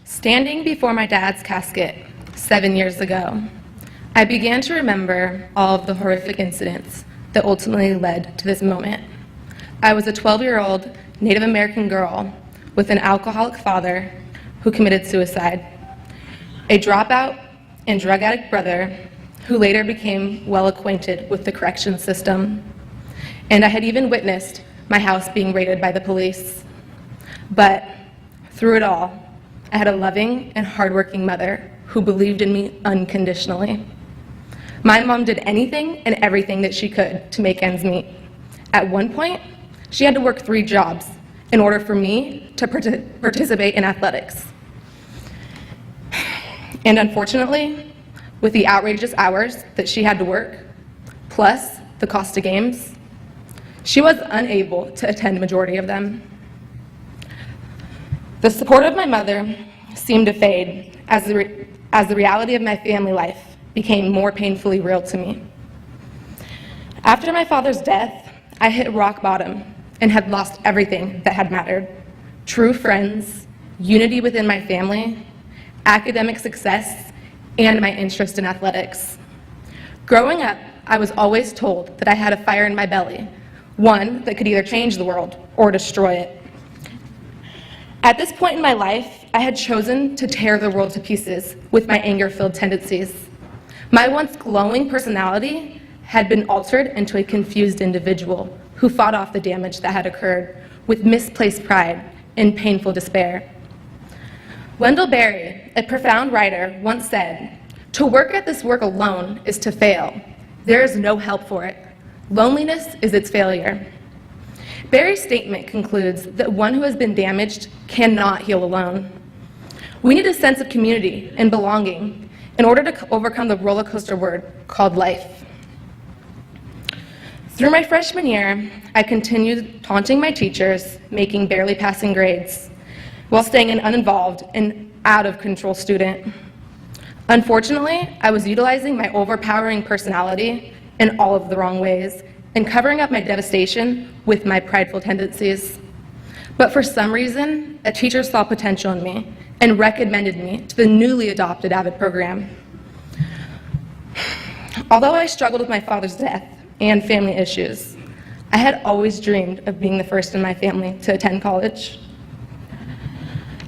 Standing before my dad's casket 7 years ago, I began to remember all of the horrific incidents that ultimately led to this moment. I was a 12-year-old Native American girl with an alcoholic father who committed suicide, a dropout and drug addict brother who later became well acquainted with the corrections system, and I had even witnessed my house being raided by the police. But through it all, I had a loving and hardworking mother who believed in me unconditionally. My mom did anything and everything that she could to make ends meet. At one point, she had to work 3 jobs in order for me to participate in athletics. And unfortunately, with the outrageous hours that she had to work, plus the cost of games, she was unable to attend the majority of them. The support of my mother seemed to fade as the reality of my family life became more painfully real to me. After my father's death, I hit rock bottom and had lost everything that had mattered: true friends, unity within my family, academic success, and my interest in athletics. Growing up, I was always told that I had a fire in my belly, one that could either change the world or destroy it. At this point in my life, I had chosen to tear the world to pieces with my anger-filled tendencies. My once glowing personality had been altered into a confused individual who fought off the damage that had occurred with misplaced pride and painful despair. Wendell Berry, a profound writer, once said, "To work at this work alone is to fail. There is no help for it. Loneliness is its failure." Berry's statement concludes that one who has been damaged cannot heal alone. We need a sense of community and belonging in order to overcome the roller coaster word called life. Through my freshman year, I continued taunting my teachers, making barely passing grades, while staying an uninvolved and out-of-control student. Unfortunately, I was utilizing my overpowering personality in all of the wrong ways and covering up my devastation with my prideful tendencies. But for some reason, a teacher saw potential in me and recommended me to the newly adopted AVID program. Although I struggled with my father's death and family issues, I had always dreamed of being the first in my family to attend college.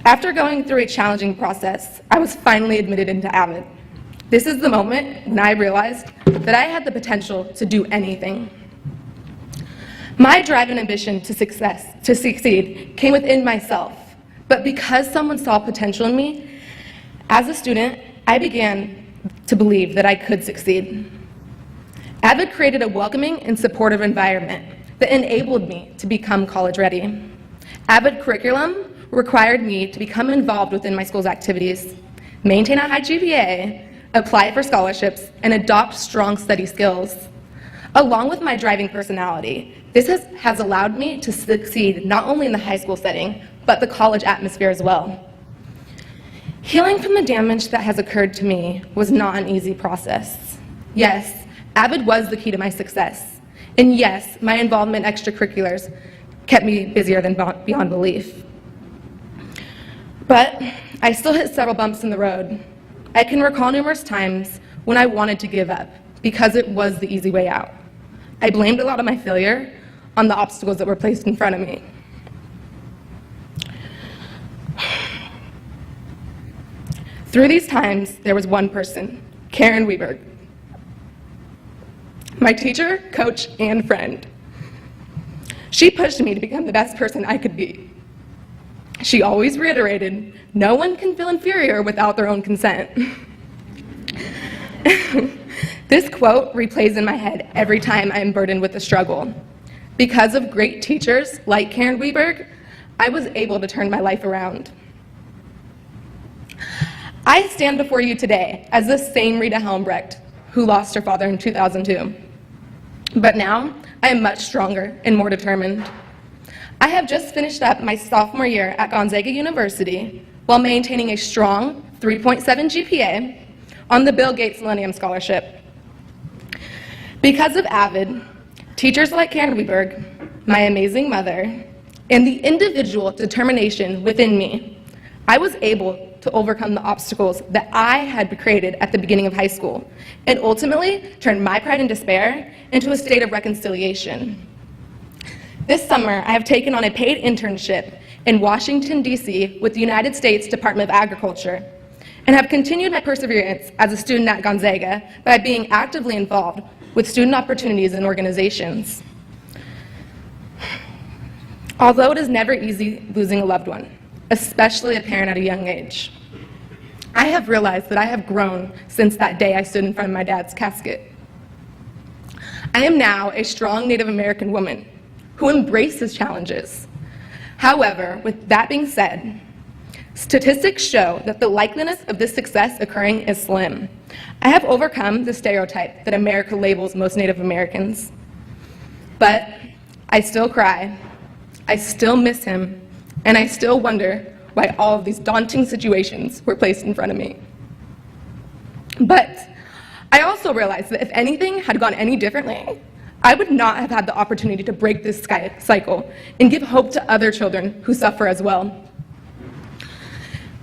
After going through a challenging process, I was finally admitted into AVID. This is the moment when I realized that I had the potential to do anything. My drive and ambition to succeed came within myself, but because someone saw potential in me, as a student, I began to believe that I could succeed. AVID created a welcoming and supportive environment that enabled me to become college ready. AVID curriculum required me to become involved within my school's activities, maintain a high GPA, apply for scholarships, and adopt strong study skills. Along with my driving personality, this has allowed me to succeed not only in the high school setting, but the college atmosphere as well. Healing from the damage that has occurred to me was not an easy process. Yes, AVID was the key to my success. And yes, my involvement in extracurriculars kept me busier than beyond belief. But I still hit several bumps in the road. I can recall numerous times when I wanted to give up because it was the easy way out. I blamed a lot of my failure on the obstacles that were placed in front of me. Through these times, there was one person, Karen Weberg, my teacher, coach, and friend. She pushed me to become the best person I could be. She always reiterated, "No one can feel inferior without their own consent." This quote replays in my head every time I am burdened with a struggle. Because of great teachers like Karen Weberg, I was able to turn my life around. I stand before you today as the same Rita Helmbrecht who lost her father in 2002. But now, I am much stronger and more determined. I have just finished up my sophomore year at Gonzaga University while maintaining a strong 3.7 GPA on the Bill Gates Millennium Scholarship. Because of AVID, teachers like Karen Weberg, my amazing mother, and the individual determination within me, I was able to overcome the obstacles that I had created at the beginning of high school, and ultimately turn my pride and despair into a state of reconciliation. This summer, I have taken on a paid internship in Washington, D.C. with the United States Department of Agriculture, and have continued my perseverance as a student at Gonzaga by being actively involved with student opportunities and organizations. Although it is never easy losing a loved one, especially a parent at a young age, I have realized that I have grown since that day I stood in front of my dad's casket. I am now a strong Native American woman who embraces challenges. However, with that being said, statistics show that the likeliness of this success occurring is slim. I have overcome the stereotype that America labels most Native Americans, but I still cry, I still miss him, and I still wonder why all of these daunting situations were placed in front of me. But I also realized that if anything had gone any differently, I would not have had the opportunity to break this cycle and give hope to other children who suffer as well.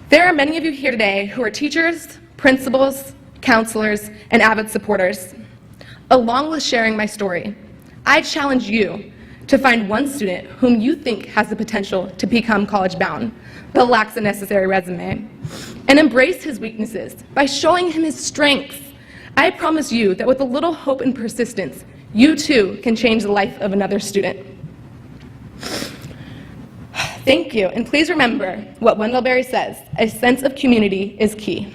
There are many of you here today who are teachers, principals, counselors, and AVID supporters. Along with sharing my story, I challenge you to find one student whom you think has the potential to become college-bound, but lacks a necessary resume, and embrace his weaknesses by showing him his strengths. I promise you that with a little hope and persistence, you too can change the life of another student. Thank you, and please remember what Wendell Berry says, a sense of community is key.